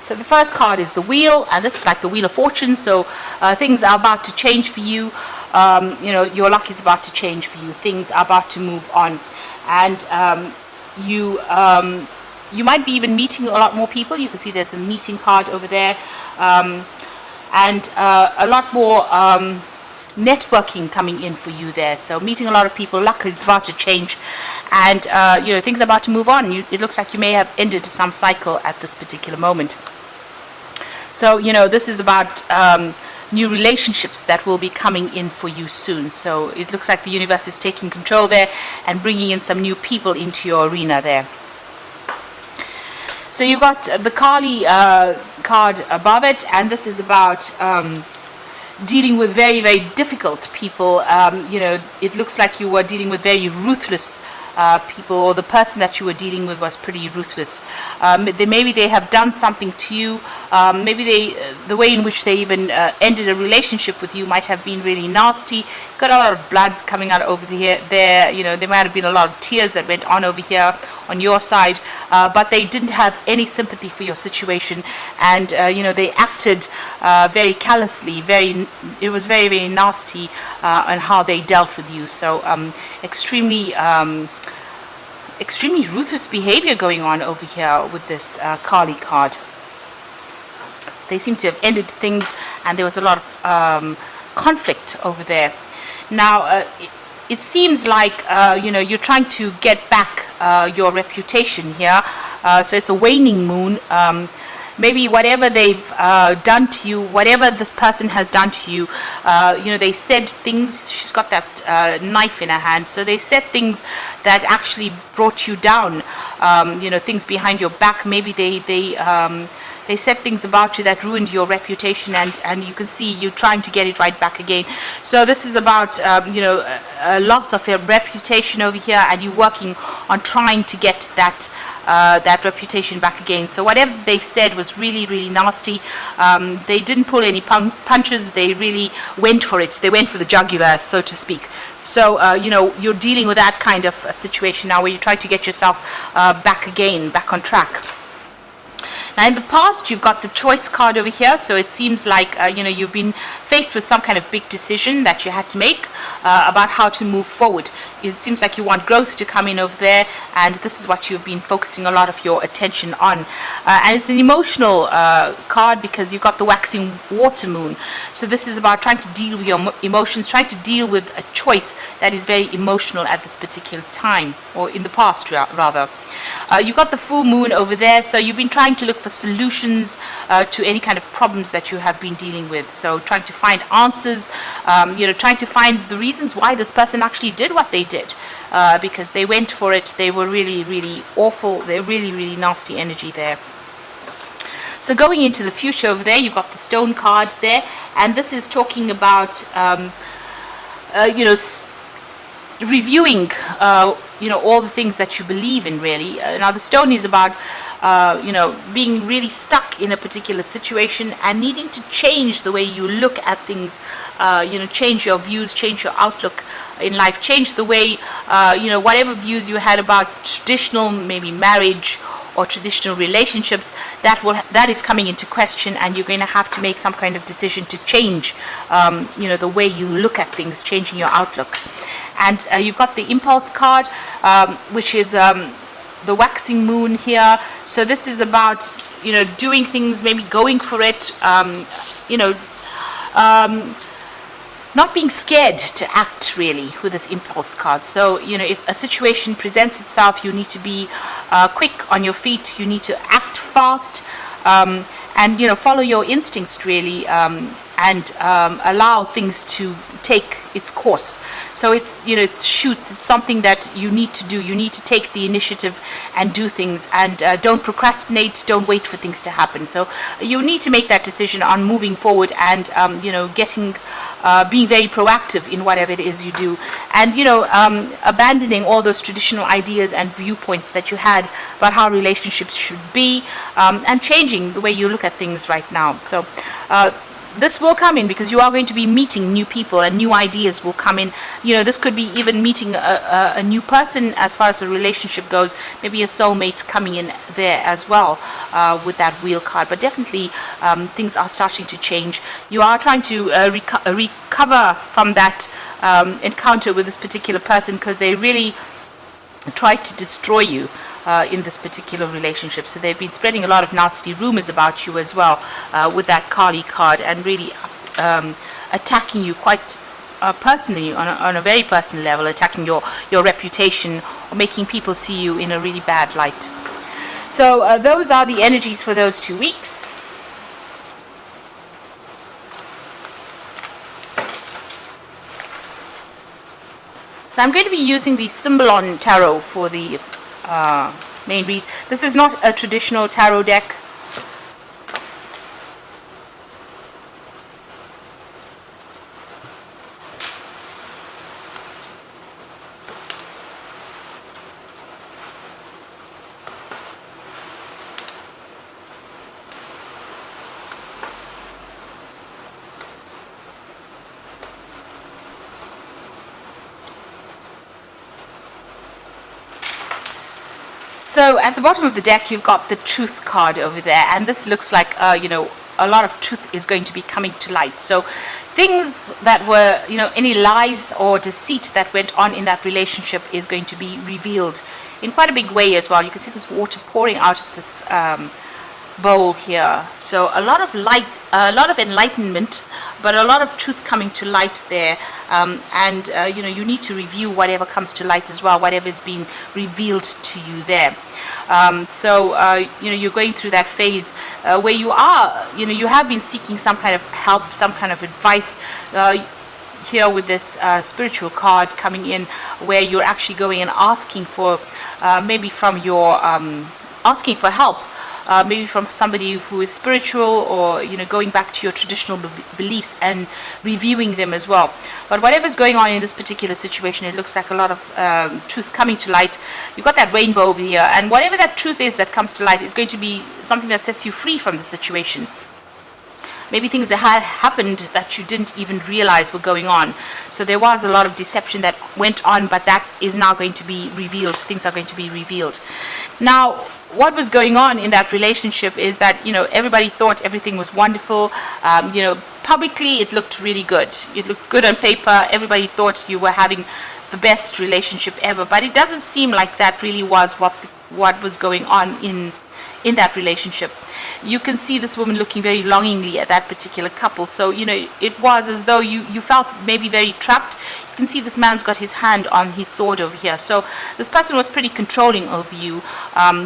So the first card is the Wheel, and this is like the Wheel of Fortune. So things are about to change for you. Your luck is about to change for you. Things are about to move on, and you might be even meeting a lot more people. You can see there's a meeting card over there, and a lot more networking coming in for you there. So meeting a lot of people, luck is about to change, and things are about to move on. It looks like you may have ended some cycle at this particular moment. So this is about new relationships that will be coming in for you soon. So it looks like the universe is taking control there and bringing in some new people into your arena there. So you got the Kali card above it, and this is about dealing with very, very difficult people. It looks like you were dealing with very ruthless people, or the person that you were dealing with was pretty ruthless. Maybe they have done something to you. Maybe the way in which they even ended a relationship with you might have been really nasty. Got a lot of blood coming out over there. There might have been a lot of tears that went on over here on your side, but they didn't have any sympathy for your situation, and they acted very callously. It was very, very nasty on how they dealt with you. So extremely ruthless behavior going on over here with this Kali card. They seem to have ended things, and there was a lot of conflict over there. Now it seems like you're trying to get back your reputation here. So it's a waning moon. Maybe whatever they've done to you, whatever this person has done to you, they said things. She's got that knife in her hand, so they said things that actually brought you down. Things behind your back. Maybe they said things about you that ruined your reputation, and you can see you trying to get it right back again. So this is about a loss of your reputation over here, and you working on trying to get that reputation back again. So whatever they said was really, really nasty. They didn't pull any punches. They really went for it. They went for the jugular, so to speak. So you're dealing with that kind of a situation now, where you try to get yourself back on track. Now in the past, you've got the Choice card over here, so it seems like you've been faced with some kind of big decision that you had to make about how to move forward. It seems like you want growth to come in over there, and this is what you've been focusing a lot of your attention on. And it's an emotional card, because you've got the Waxing Water Moon. So this is about trying to deal with your emotions, trying to deal with a choice that is very emotional at this particular time, or in the past rather. You've got the Full Moon over there, so you've been trying to look for solutions to any kind of problems that you have been dealing with. So trying to find answers, trying to find the reasons why this person actually did what they did, because they went for it. They were really, really awful. They're really, really nasty energy there. So going into the future over there, you've got the Stone card there, and this is talking about reviewing all the things that you believe in, really. Now the Stone is about being really stuck in a particular situation and needing to change the way you look at things, change your views, change your outlook in life, change the way whatever views you had about traditional, maybe marriage or traditional relationships, that is coming into question, and you're going to have to make some kind of decision to change the way you look at things, changing your outlook. And you've got the Impulse card, which is the Waxing Moon here. So this is about doing things, maybe going for it, not being scared to act, really, with this Impulse card. So if a situation presents itself, you need to be quick on your feet. You need to act fast, and follow your instincts, really, and allow things to take its course. So it's it's something that you need to do. You need to take the initiative and do things, and don't procrastinate. Don't wait for things to happen. So you need to make that decision on moving forward, and being very proactive in whatever it is you do, and abandoning all those traditional ideas and viewpoints that you had about how relationships should be, and changing the way you look at things right now. So this will come in because you are going to be meeting new people and new ideas will come in. This could be even meeting a new person as far as the relationship goes. Maybe a soulmate coming in there as well with that wheel card. But definitely things are starting to change. You are trying to recover from that encounter with this particular person because they really tried to destroy you in this particular relationship. So they've been spreading a lot of nasty rumors about you as well with that Kali card, and really attacking you quite personally on a very personal level, attacking your reputation or making people see you in a really bad light. So those are the energies for those 2 weeks. So I'm going to be using the Symbolon Tarot for the main read. This is not a traditional tarot deck. So at the bottom of the deck, you've got the Truth card over there, and this looks like, a lot of truth is going to be coming to light. So things that were, any lies or deceit that went on in that relationship is going to be revealed in quite a big way as well. You can see this water pouring out of this bowl here. So a lot of light, a lot of enlightenment, but a lot of truth coming to light there. You need to review whatever comes to light as well, whatever is being revealed to you there. You're going through that phase where you are, you have been seeking some kind of help, some kind of advice. Here with this spiritual card coming in, where you're actually going and asking for, maybe from your, asking for help. Maybe from somebody who is spiritual, or going back to your traditional beliefs and reviewing them as well. But whatever's going on in this particular situation, it looks like a lot of truth coming to light. You've got that rainbow over here, and whatever that truth is that comes to light is going to be something that sets you free from the situation. Maybe things that had happened that you didn't even realize were going on. So there was a lot of deception that went on, but that is now going to be revealed. Things are going to be revealed. Now, what was going on in that relationship is that, everybody thought everything was wonderful. Publicly it looked really good. It looked good on paper. Everybody thought you were having the best relationship ever. But it doesn't seem like that really was what was going on in that relationship. You can see this woman looking very longingly at that particular couple. So, it was as though you felt maybe very trapped. You can see this man's got his hand on his sword over here. So this person was pretty controlling of you,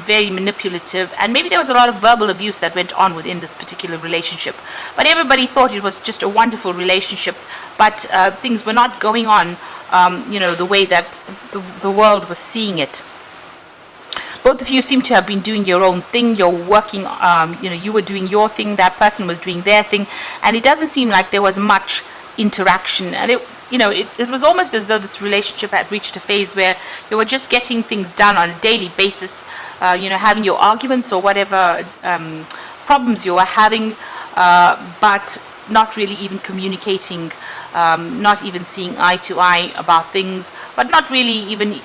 very manipulative, and maybe there was a lot of verbal abuse that went on within this particular relationship. But everybody thought it was just a wonderful relationship, but things were not going on, the way that the world was seeing it. Both of you seem to have been doing your own thing. You're working, you were doing your thing, that person was doing their thing, and it doesn't seem like there was much interaction. And it was almost as though this relationship had reached a phase where you were just getting things done on a daily basis, having your arguments or whatever problems you were having, but not really even communicating, not even seeing eye to eye about things, but not really even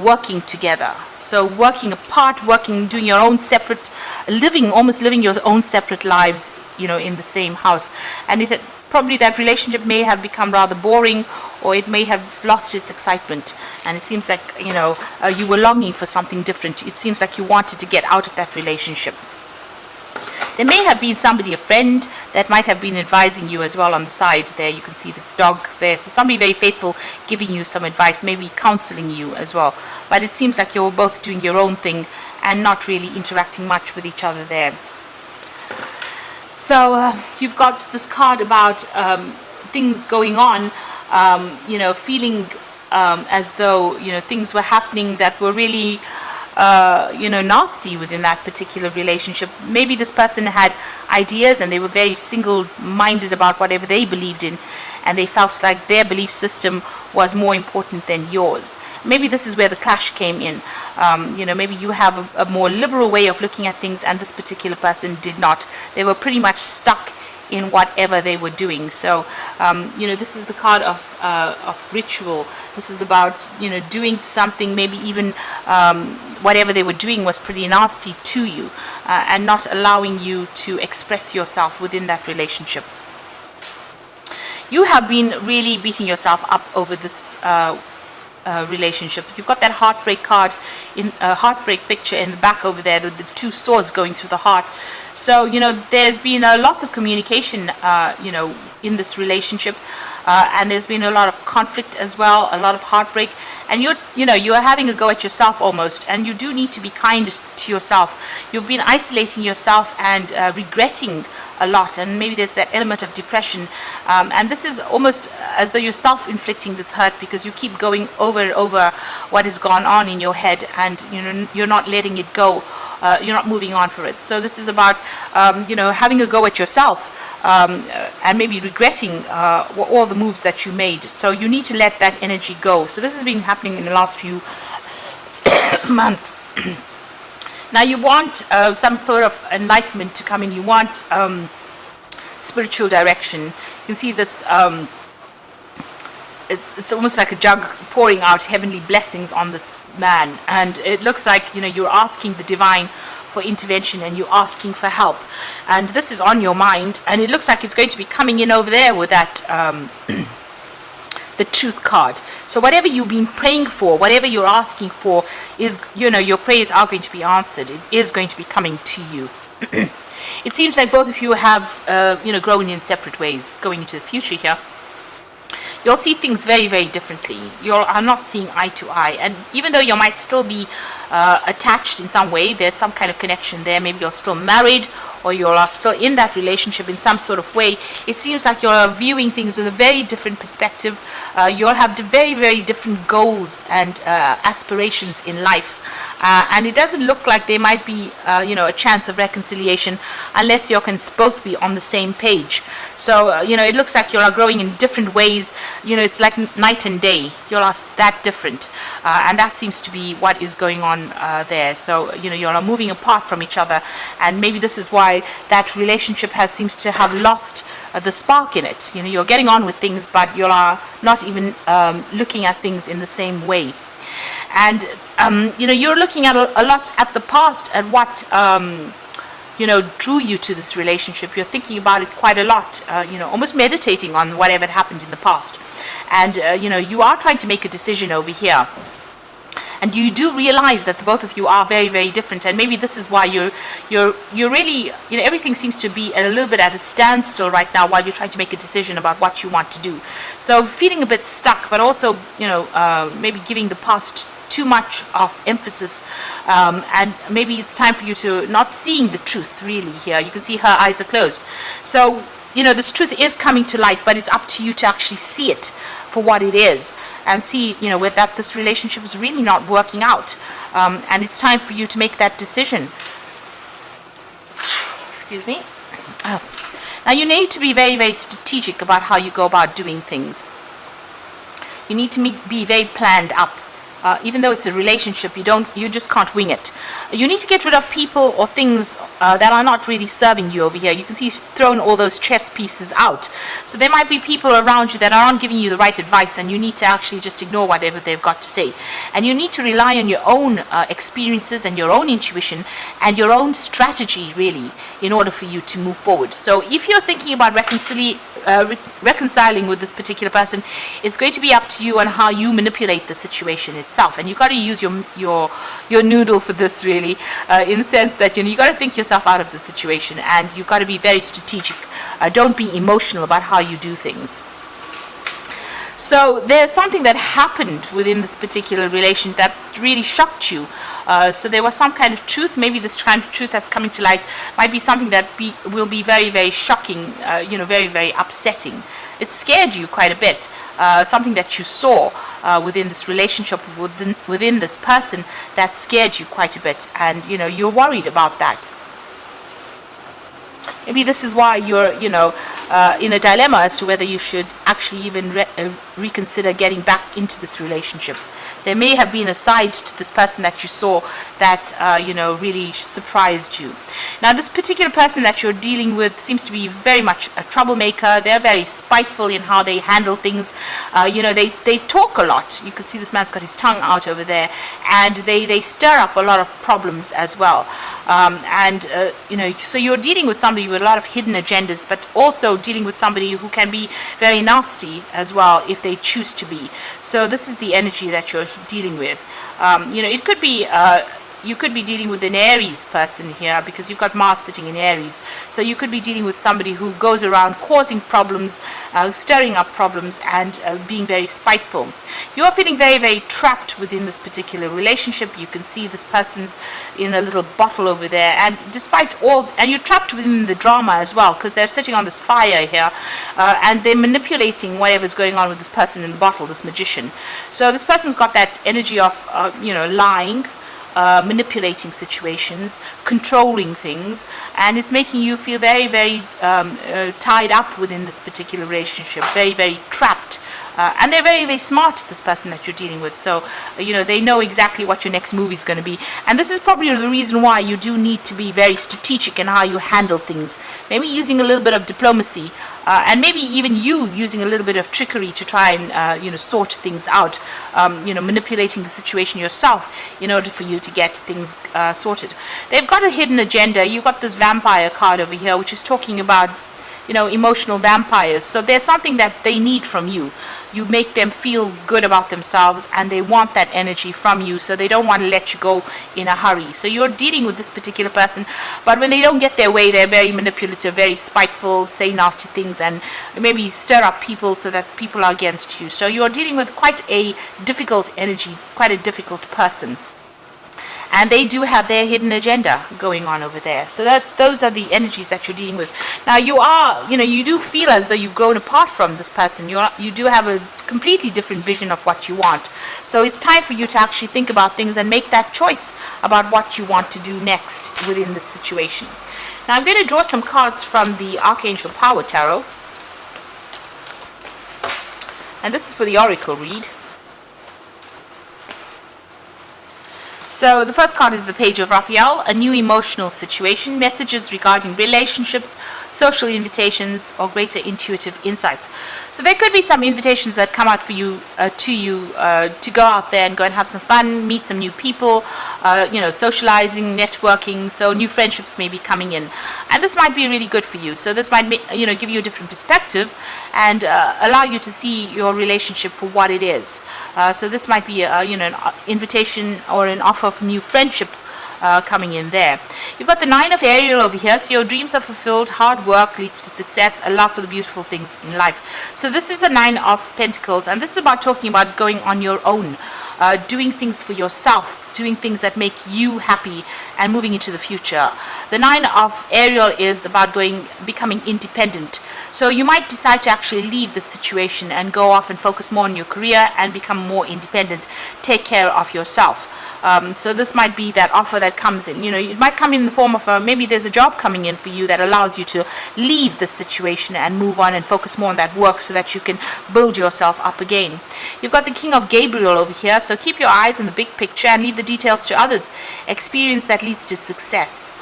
working together. So working apart, doing your own separate, almost living your own separate lives, in the same house. And probably that relationship may have become rather boring, or it may have lost its excitement. And it seems like, you were longing for something different. It seems like you wanted to get out of that relationship. There may have been somebody, a friend, that might have been advising you as well on the side there. You can see this dog there. So somebody very faithful giving you some advice, maybe counseling you as well. But it seems like you're both doing your own thing and not really interacting much with each other there. So you've got this card about things going on, feeling as though, things were happening that were really nasty within that particular relationship. Maybe this person had ideas and they were very single-minded about whatever they believed in, and they felt like their belief system was more important than yours. Maybe this is where the clash came in. Maybe you have a more liberal way of looking at things, and this particular person did not. They were pretty much stuck in whatever they were doing. So this is the card of ritual. This is about doing something, maybe even whatever they were doing was pretty nasty to you, and not allowing you to express yourself within that relationship. You have been really beating yourself up over this relationship. You've got that heartbreak card, in a heartbreak picture in the back over there, with the two swords going through the heart. So there's been a loss of communication in this relationship, and there's been a lot of conflict as well, a lot of heartbreak, and you're having a go at yourself almost, and you do need to be kind to yourself. You've been isolating yourself and regretting a lot, and maybe there's that element of depression, and this is almost as though you're self-inflicting this hurt, because you keep going over and over what has gone on in your head, and you're not letting it go. You're not moving on for it. So this is about having a go at yourself, and maybe regretting all the moves that you made. So you need to let that energy go. So this has been happening in the last few months. Now you want some sort of enlightenment to come in. You want spiritual direction. You can see this. It's almost like a jug pouring out heavenly blessings on this man, and it looks like you're asking the divine for intervention, and you're asking for help, and this is on your mind, and it looks like it's going to be coming in over there with that the truth card. So whatever you've been praying for, whatever you're asking for, is your prayers are going to be answered. It is going to be coming to you. It seems like both of you have grown in separate ways going into the future here. You'll see things very, very differently. You are not seeing eye to eye. And even though you might still be attached in some way, there's some kind of connection there. Maybe you're still married, or you're still in that relationship in some sort of way. It seems like you're viewing things with a very different perspective. You'll have very, very different goals and aspirations in life. And it doesn't look like there might be, a chance of reconciliation unless you can both be on the same page. So, it looks like you are growing in different ways. It's like night and day. You're that different. And that seems to be what is going on there. So, you are moving apart from each other. And maybe this is why that relationship seems to have lost the spark in it. You're getting on with things, but you are not even looking at things in the same way. And you're looking at a lot at the past, at what drew you to this relationship. You're thinking about it quite a lot, almost meditating on whatever happened in the past. And you are trying to make a decision over here. And you do realize that both of you are very, very different, and maybe this is why you're really, everything seems to be a little bit at a standstill right now while you're trying to make a decision about what you want to do. So feeling a bit stuck, but also, maybe giving the past too much of emphasis, and maybe it's time for you to not seeing the truth really here. You can see her eyes are closed. So this truth is coming to light, but it's up to you to actually see it for what it is, and see, with that this relationship is really not working out, and it's time for you to make that decision. Excuse me. Now you need to be very, very strategic about how you go about doing things. You need to be very planned up. Even though it's a relationship, you just can't wing it. You need to get rid of people or things that are not really serving you over here. You can see he's thrown all those chess pieces out. So there might be people around you that aren't giving you the right advice, and you need to actually just ignore whatever they've got to say. And you need to rely on your own experiences and your own intuition and your own strategy, really, in order for you to move forward. So if you're thinking about reconciling with this particular person, it's going to be up to you on how you manipulate the situation itself, and you've got to use your noodle for this, really, in the sense that you got to think yourself out of the situation, and you've got to be very strategic. Don't be emotional about how you do things. So there's something that happened within this particular relation that really shocked you. So there was some kind of truth. Maybe this kind of truth that's coming to light might be something that will be very, very shocking, very, very upsetting. It scared you quite a bit. Something that you saw within this relationship, within this person, that scared you quite a bit, and you're worried about that. Maybe this is why you're, in a dilemma as to whether you should actually even reconsider getting back into this relationship. There may have been a side to this person that you saw that, really surprised you. Now, this particular person that you're dealing with seems to be very much a troublemaker. They're very spiteful in how they handle things. They talk a lot. You can see this man's got his tongue out over there, and they stir up a lot of problems as well. So you're dealing with somebody with a lot of hidden agendas, but also dealing with somebody who can be very nasty as well if they choose to be. So this is the energy that you're dealing with. It could be you could be dealing with an Aries person here, because you've got Mars sitting in Aries. So you could be dealing with somebody who goes around causing problems, stirring up problems, and being very spiteful. You are feeling very, very trapped within this particular relationship. You can see this person's in a little bottle over there, and and you're trapped within the drama as well, because they're sitting on this fire here, and they're manipulating whatever's going on with this person in the bottle, this magician. So this person's got that energy of, lying, manipulating situations, controlling things, and it's making you feel very, very tied up within this particular relationship, very, very trapped. And they're very, very smart, this person that you're dealing with. So, they know exactly what your next move is going to be. And this is probably the reason why you do need to be very strategic in how you handle things. Maybe using a little bit of diplomacy, and maybe even you using a little bit of trickery to try and, sort things out. Manipulating the situation yourself in order for you to get things sorted. They've got a hidden agenda. You've got this vampire card over here, which is talking about emotional vampires. So there's something that they need from you. You make them feel good about themselves, and they want that energy from you, so they don't want to let you go in a hurry. So you're dealing with this particular person, but when they don't get their way, they're very manipulative, very spiteful, say nasty things, and maybe stir up people so that people are against you. So you're dealing with quite a difficult energy, quite a difficult person. And they do have their hidden agenda going on over there. So those are the energies that you're dealing with. Now you do feel as though you've grown apart from this person. You do have a completely different vision of what you want. So it's time for you to actually think about things and make that choice about what you want to do next within this situation. Now I'm going to draw some cards from the Archangel Power Tarot. And this is for the Oracle read. So the first card is the Page of Raphael, a new emotional situation, messages regarding relationships, social invitations, or greater intuitive insights. So there could be some invitations that come out for you, to go out there and go and have some fun, meet some new people, socializing, networking. So new friendships may be coming in, and this might be really good for you. So this might give you a different perspective and allow you to see your relationship for what it is. So this might be an invitation or an offer of new friendship coming in there. You've got the Nine of Ariel over here. So your dreams are fulfilled, hard work leads to success, a love for the beautiful things in life. So this is a Nine of Pentacles, and this is about talking about going on your own, doing things for yourself, doing things that make you happy, and moving into the future. The Nine of Ariel is about becoming independent. So you might decide to actually leave the situation and go off and focus more on your career and become more independent, take care of yourself. So this might be that offer that comes in. It might come in the form of maybe there's a job coming in for you that allows you to leave the situation and move on and focus more on that work so that you can build yourself up again. You've got the King of Gabriel over here. So keep your eyes on the big picture and leave the details to others. Experience that leads to success.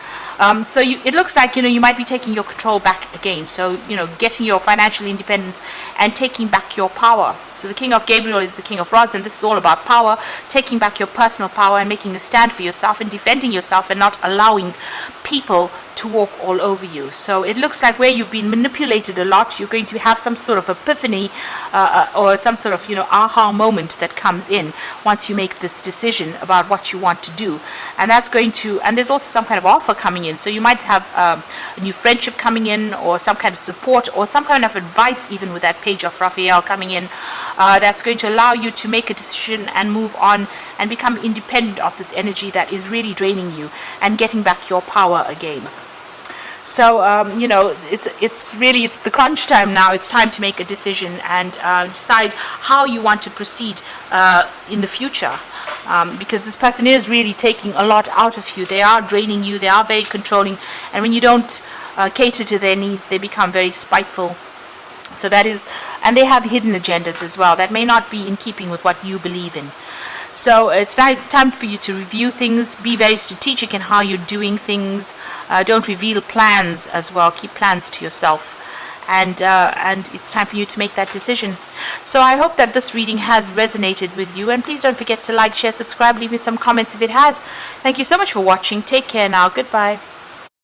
So it looks like, you might be taking your control back again. So, getting your financial independence and taking back your power. So the King of Gabriel is the King of Rods, and this is all about power, taking back your personal power and making a stand for yourself and defending yourself and not allowing people to walk all over you. So it looks like where you've been manipulated a lot, you're going to have some sort of epiphany or some sort of aha moment that comes in once you make this decision about what you want to do. And that's going to, and there's also some kind of offer coming in. So you might have a new friendship coming in, or some kind of support, or some kind of advice, even with that Page of Raphael coming in, that's going to allow you to make a decision and move on and become independent of this energy that is really draining you and getting back your power again. So, it's the crunch time now. It's time to make a decision and decide how you want to proceed in the future. Because this person is really taking a lot out of you. They are draining you. They are very controlling. And when you don't cater to their needs, they become very spiteful. So that is, and they have hidden agendas as well that may not be in keeping with what you believe in. So it's time for you to review things, be very strategic in how you're doing things. Don't reveal plans as well. Keep plans to yourself. And it's time for you to make that decision. So I hope that this reading has resonated with you, and please don't forget to like, share, subscribe, leave me some comments if it has. Thank you so much for watching. Take care now. Goodbye.